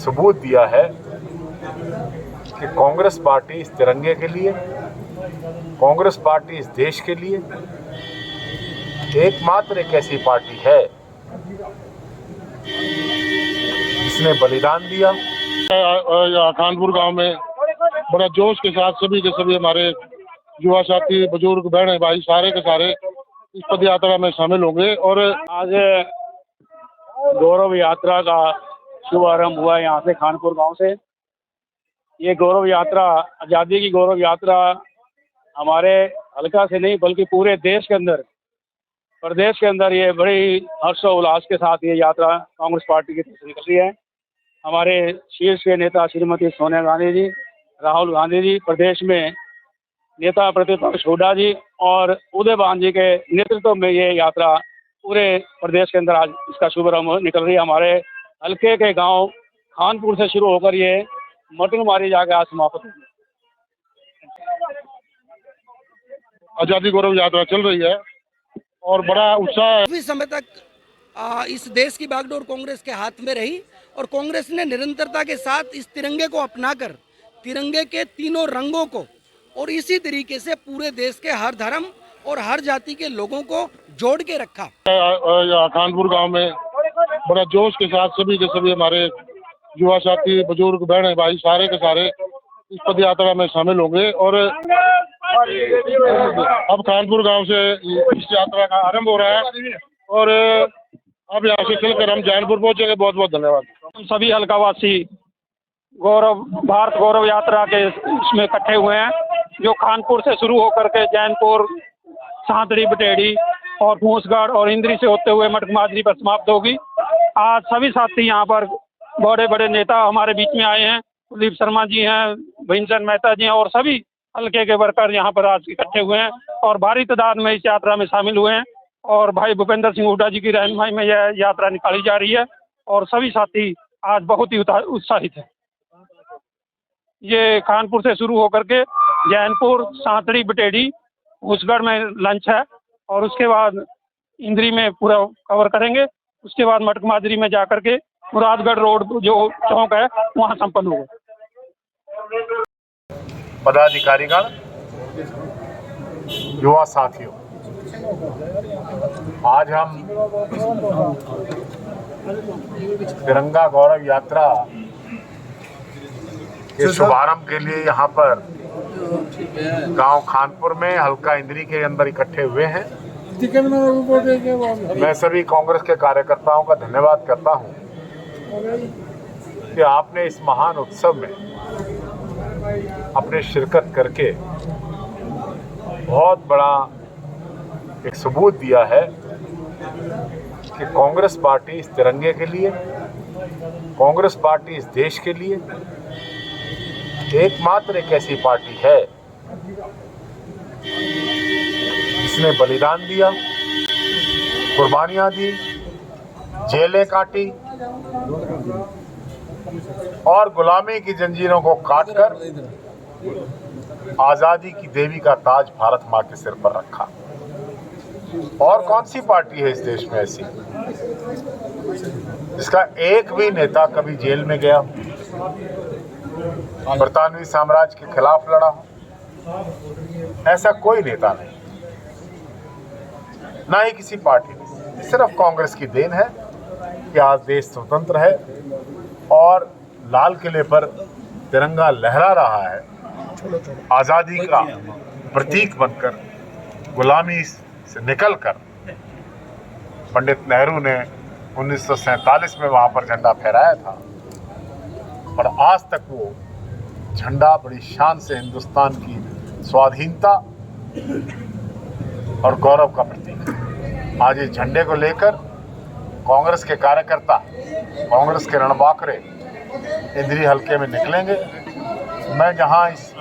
सबूत दिया है कि कांग्रेस पार्टी इस तिरंगे के लिए, कांग्रेस पार्टी इस देश के लिए एकमात्र एक ऐसी पार्टी है जिसने बलिदान दिया। कानपुर गांव में बड़ा जोश के साथ सभी के सभी हमारे युवा साथी, बुजुर्ग, बहन भाई सारे के सारे इस पद यात्रा में शामिल होंगे। और आज गौरव यात्रा का शुभारंभ हुआ यहाँ से, खानपुर गांव से। ये गौरव यात्रा, आज़ादी की गौरव यात्रा हमारे हल्का से नहीं बल्कि पूरे देश के अंदर, प्रदेश के अंदर ये बड़ी हर्षोल्लास के साथ ये यात्रा कांग्रेस पार्टी की तरफ से निकल रही है। हमारे शीर्ष के नेता श्रीमती सोनिया गांधी जी, राहुल गांधी जी, प्रदेश में नेता प्रतिपक्ष हुड्डा जी और उदय भान जी के नेतृत्व में ये यात्रा पूरे प्रदेश के अंदर आज इसका शुभारंभ निकल रही है। हमारे हल्के के गांव खानपुर से शुरू होकर ये मटनमारी जाकर आज समाप्त होगी। आजादी गौरव यात्रा चल रही है और बड़ा उत्साह है। काफी समय तक इस देश की बागडोर कांग्रेस के हाथ में रही और कांग्रेस ने निरंतरता के साथ इस तिरंगे को अपनाकर तिरंगे के तीनों रंगों को और इसी तरीके से पूरे देश के हर धर्म और हर जाति के लोगों को जोड़ के रखा। कानपुर गांव में बड़ा जोश के साथ सभी के सभी हमारे युवा साथी, बुजुर्ग, बहन भाई सारे के सारे इस पद यात्रा में शामिल होंगे। और अब कानपुर गांव से इस यात्रा का आरंभ हो रहा है और अब यहाँ से चलकर हम जैनपुर पहुंचेंगे। बहुत बहुत धन्यवाद। हम सभी हल्कावासी भारत गौरव यात्रा के इसमें इकट्ठे हुए हैं, जो कानपुर से शुरू होकर के जैनपुर, सांतड़ी, बटेड़ी और फूसगढ़ और इंद्री से होते हुए मटकमाजरी पर समाप्त होगी। आज सभी साथी यहाँ पर बड़े बड़े नेता हमारे बीच में आए हैं। कुलदीप शर्मा जी हैं, भीमचंद मेहता जी हैं और सभी हल्के के वर्कर यहाँ पर आज इकट्ठे हुए हैं और भारी तादाद में इस यात्रा में शामिल हुए हैं। और भाई भूपेंद्र सिंह हुड्डा जी की रहनुमाई में यह यात्रा निकाली जा रही है और सभी साथी आज बहुत ही उत्साहित हैं। ये कानपुर से शुरू होकर के जैनपुर, सांतड़ी, बटेड़ी, फूसगढ़ में लंच है और उसके बाद इंद्री में पूरा कवर करेंगे। उसके बाद मटकमाजरी में जाकर के मुरादगढ़ रोड जो चौक है वहाँ संपन्न होगा। पदाधिकारीगण, युवा साथियों, आज हम तिरंगा गौरव यात्रा के शुभारंभ के लिए यहाँ पर गांव खानपुर में हल्का इंद्री के अंदर इकट्ठे हुए हैं। मैं सभी कांग्रेस के कार्यकर्ताओं का धन्यवाद करता हूं कि आपने इस महान उत्सव में अपने शिरकत करके बहुत बड़ा एक सबूत दिया है कि कांग्रेस पार्टी इस तिरंगे के लिए, कांग्रेस पार्टी इस देश के लिए एकमात्र एक ऐसी पार्टी है जिसने बलिदान दिया, कुर्बानियां दी, जेलें काटी और गुलामी की जंजीरों को काटकर आजादी की देवी का ताज भारत मां के सिर पर रखा। और कौन सी पार्टी है इस देश में ऐसी जिसका एक भी नेता कभी जेल में गया, बरतानवी साम्राज्य के खिलाफ लड़ा हो? ऐसा कोई नेता नहीं, ना ही किसी पार्टी ने। सिर्फ कांग्रेस की देन है कि आज देश स्वतंत्र है और लाल किले पर तिरंगा लहरा रहा है, आज़ादी का प्रतीक बनकर, गुलामी से निकलकर। पंडित नेहरू ने 1947 में वहाँ पर झंडा फहराया था और आज तक वो झंडा बड़ी शान से हिंदुस्तान की स्वाधीनता और गौरव का प्रतीक है। आज इस झंडे को लेकर कांग्रेस के कार्यकर्ता, कांग्रेस के रणबांकुरे इंद्री हल्के में निकलेंगे। मैं जहां इस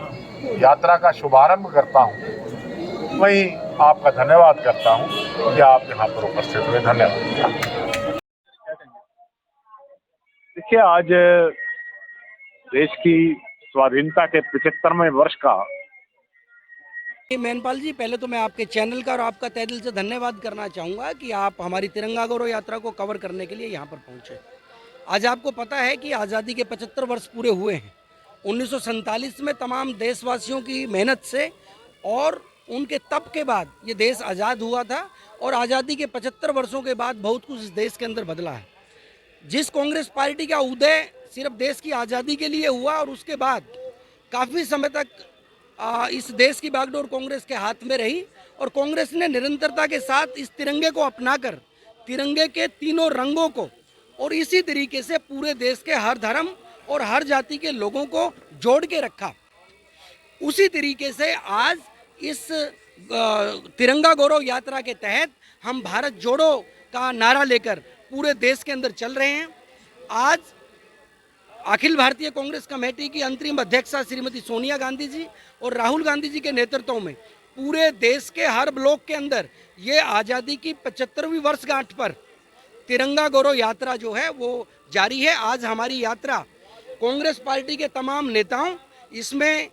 यात्रा का शुभारंभ करता हूं, वहीं आपका धन्यवाद करता हूं कि आप यहां पर उपस्थित हुए। धन्यवाद। देखिए, आज देश की स्वाधीनता के 75वें वर्ष का मेनपाल जी, पहले तो मैं आपके चैनल का और आपका तहे दिल से धन्यवाद करना चाहूँगा कि आप हमारी तिरंगा गौरव यात्रा को कवर करने के लिए यहाँ पर पहुँचे। आज आपको पता है कि आज़ादी के 75 वर्ष पूरे हुए हैं। 1947 में तमाम देशवासियों की मेहनत से और उनके तप के बाद ये देश आज़ाद हुआ था और आज़ादी के 75 वर्षों के बाद बहुत कुछ इस देश के अंदर बदला है। जिस कांग्रेस पार्टी का उदय सिर्फ देश की आज़ादी के लिए हुआ और उसके बाद काफ़ी समय तक इस देश की बागडोर कांग्रेस के हाथ में रही और कांग्रेस ने निरंतरता के साथ इस तिरंगे को अपनाकर तिरंगे के तीनों रंगों को और इसी तरीके से पूरे देश के हर धर्म और हर जाति के लोगों को जोड़ के रखा। उसी तरीके से आज इस तिरंगा गौरव यात्रा के तहत हम भारत जोड़ो का नारा लेकर पूरे देश के अंदर चल रहे हैं। आज अखिल भारतीय कांग्रेस कमेटी की अंतरिम अध्यक्षा श्रीमती सोनिया गांधी जी और राहुल गांधी जी के नेतृत्व में पूरे देश के हर ब्लॉक के अंदर ये आज़ादी की 75वीं वर्षगांठ पर तिरंगा गौरव यात्रा जो है वो जारी है। आज हमारी यात्रा कांग्रेस पार्टी के तमाम नेताओं, इसमें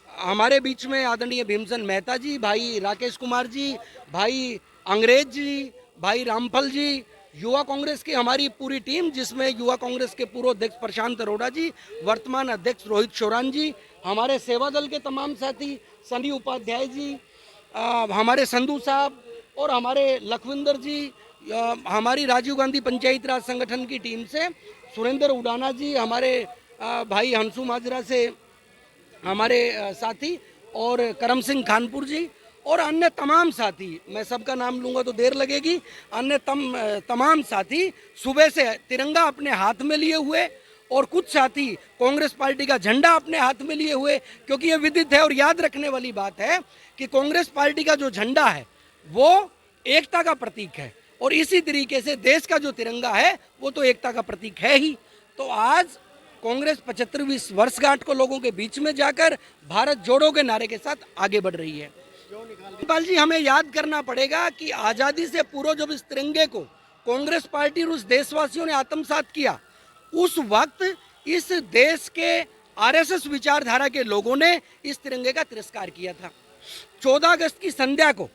हमारे बीच में आदरणीय भीमसेन मेहता जी, भाई राकेश कुमार जी, भाई अंग्रेज जी, भाई रामफल जी, युवा कांग्रेस की हमारी पूरी टीम जिसमें युवा कांग्रेस के पूर्व अध्यक्ष प्रशांत अरोड़ा जी, वर्तमान अध्यक्ष रोहित शोरान जी, हमारे सेवा दल के तमाम साथी सनी उपाध्याय जी, हमारे संधू साहब और हमारे लखविंदर जी, हमारी राजीव गांधी पंचायती राज संगठन की टीम से सुरेंद्र उडाना जी, हमारे भाई हंसू माजरा से हमारे साथी और करम सिंह खानपुर जी और अन्य तमाम साथी, मैं सबका नाम लूँगा तो देर लगेगी, अन्य तमाम साथी सुबह से तिरंगा अपने हाथ में लिए हुए और कुछ साथी कांग्रेस पार्टी का झंडा अपने हाथ में लिए हुए, क्योंकि ये विदित है और याद रखने वाली बात है कि कांग्रेस पार्टी का जो झंडा है वो एकता का प्रतीक है और इसी तरीके से देश का जो तिरंगा है वो तो एकता का प्रतीक है ही। तो आज कांग्रेस 75वीं वर्षगांठ को लोगों के बीच में जाकर भारत जोड़ो के नारे के साथ आगे बढ़ रही है। पाल जी, हमें याद करना पड़ेगा कि आज़ादी से पूर्व जब इस तिरंगे को कांग्रेस पार्टी और उस देशवासियों ने आत्मसात किया, उस वक्त इस देश के आरएसएस विचारधारा के लोगों ने इस तिरंगे का तिरस्कार किया था। 14 अगस्त की संध्या को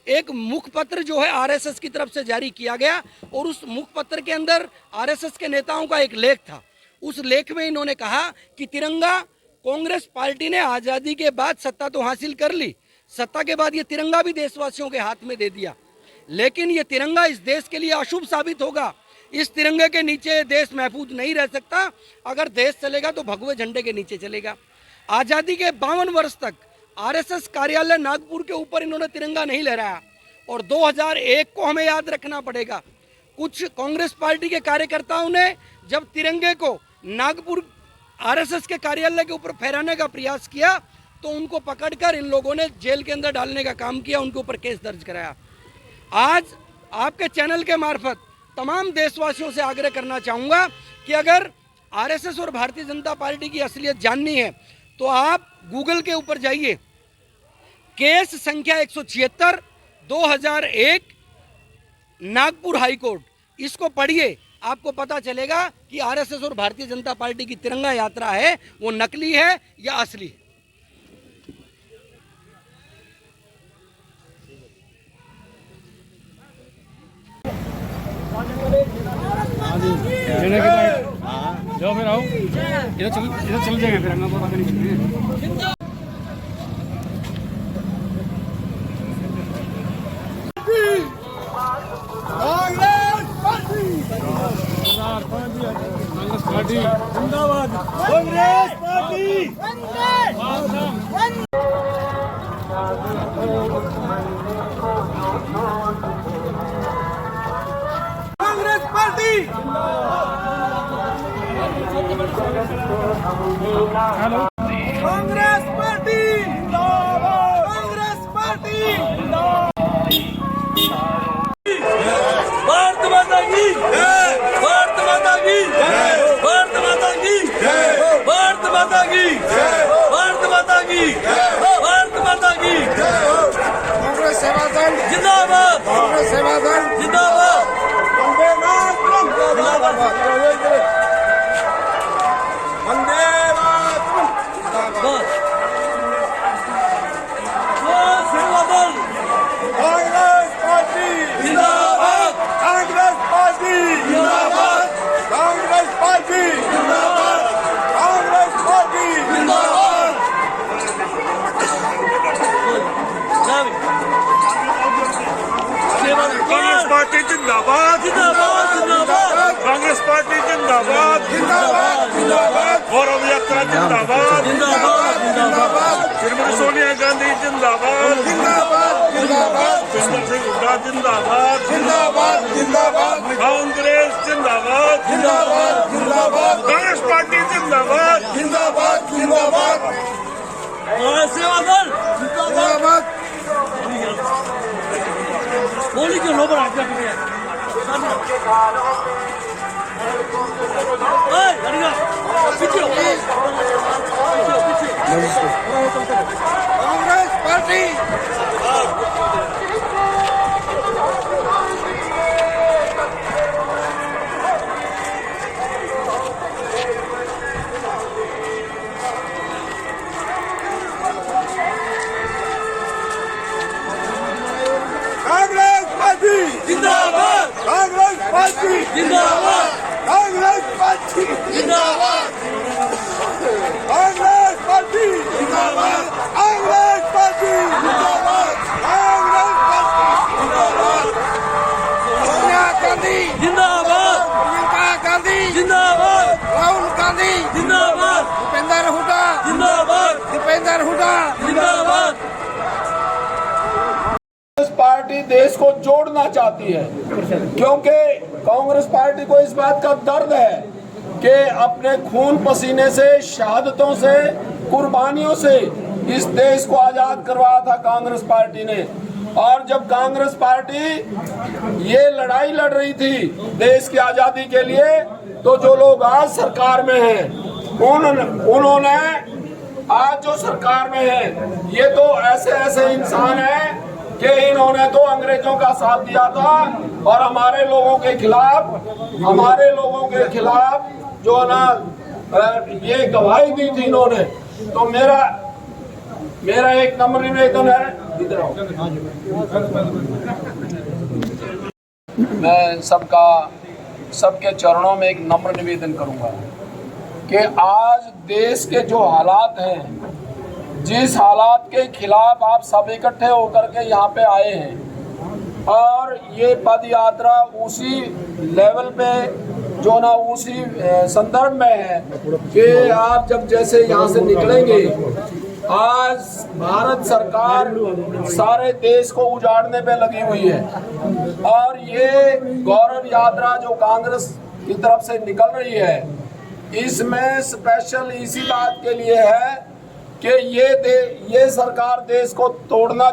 एक मुखपत्र जो है आरएसएस की तरफ से जारी किया गया और उस मुखपत्र के अंदर आरएसएस के नेताओं का एक लेख था। उस लेख में इन्होंने कहा कि तिरंगा, कांग्रेस पार्टी ने आज़ादी के बाद सत्ता तो हासिल कर ली, सत्ता के बाद ये तिरंगा भी देशवासियों के हाथ में दे दिया, लेकिन ये तिरंगा इस देश के लिए अशुभ साबित होगा। इस तिरंगे के नीचे देश महफूज नहीं रह सकता। अगर देश चलेगा तो भगवे झंडे के नीचे चलेगा। आज़ादी के 52 वर्ष तक आरएसएस कार्यालय नागपुर के ऊपर इन्होंने तिरंगा नहीं लहराया और 2001 को हमें याद रखना पड़ेगा। कुछ कांग्रेस पार्टी के कार्यकर्ताओं ने जब तिरंगे को नागपुर आरएसएस के कार्यालय के ऊपर फहराने का प्रयास किया तो उनको पकड़कर इन लोगों ने जेल के अंदर डालने का काम किया, उनके ऊपर केस दर्ज कराया। आज आपके चैनल के मार्फत तमाम देशवासियों से आग्रह करना चाहूँगा कि अगर आरएसएस और भारतीय जनता पार्टी की असलियत जाननी है तो आप गूगल के ऊपर जाइए, केस संख्या 176 2001 नागपुर हाईकोर्ट, इसको पढ़िए, आपको पता चलेगा कि आरएसएस और भारतीय जनता पार्टी की तिरंगा यात्रा है वो नकली है या असली है। जाओ फिर आओ, इधर चल जाएंगे फिर हम पता नहीं। कांग्रेस पार्टी जिंदाबाद, Congress party Congress party. Hello, Congress party जिंदाबाद, कांग्रेस पार्टी जिंदाबाद। भारत माता की जय, भारत माता की जय, भारत माता की जय, भारत माता की जय, भारत माता की जय, भारत माता की जय। कांग्रेस सेवा दल जिंदाबाद, कांग्रेस सेवा दल जिंदाबाद, वंदे मातरम जिंदाबाद, वंदे मातरम। गौरव यात्रा जिंदाबाद जिंदाबाद जिंदाबाद श्रीमती सोनिया गांधी जिंदाबाद जिंदाबाद जिंदाबाद सुंदर सिंह हुड्डा जिंदाबाद जिंदाबाद जिंदाबाद कांग्रेस जिंदाबाद जिंदाबाद जिंदाबाद कांग्रेस पार्टी जिंदाबाद जिंदाबाद जिंदाबाद सेवा दल जिंदाबाद बोली क्यों लोग आज्ञा कांग्रेस पार्टी जिंदाबाद कांग्रेस पार्टी जिंदाबाद कांग्रेस पार्टी जिंदाबाद कांग्रेस पार्टी जिंदाबाद कांग्रेस पार्टी जिंदाबाद कांग्रेस पार्टी जिंदाबाद सोनिया गांधी जिंदाबाद प्रियंका गांधी जिंदाबाद राहुल गांधी जिंदाबाद दीपेंद्र हुड्डा जिंदाबाद दीपेंद्र हुड्डा जिंदाबाद। पार्टी देश को जोड़ना चाहती है क्योंकि कांग्रेस पार्टी को इस बात का दर्द है कि अपने खून पसीने से, शहादतों से, कुर्बानियों से इस देश को आजाद करवाया था कांग्रेस पार्टी ने। और जब कांग्रेस पार्टी ये लड़ाई लड़ रही थी देश की आजादी के लिए, तो जो लोग आज सरकार में हैं उन्होंने आज जो सरकार में है ये तो ऐसे इंसान हैं कि इन्होंने तो अंग्रेजों का साथ दिया था और हमारे लोगों के खिलाफ जो ना ये गवाही दी थी इन्होंने। तो मेरा एक नम्र निवेदन है, इधर आओ। मैं सबके चरणों में एक नम्र निवेदन करूंगा कि आज देश के जो हालात हैं, जिस हालात के खिलाफ आप सब इकट्ठे होकर के यहाँ पे आए हैं, और ये पद यात्रा उसी लेवल पे जो ना उसी संदर्भ में है कि आप जब जैसे यहाँ से निकलेंगे, आज भारत सरकार सारे देश को उजाड़ने पे लगी हुई है और ये गौरव यात्रा जो कांग्रेस की तरफ से निकल रही है, इसमें स्पेशल इसी बात के लिए है कि ये सरकार देश को तोड़ना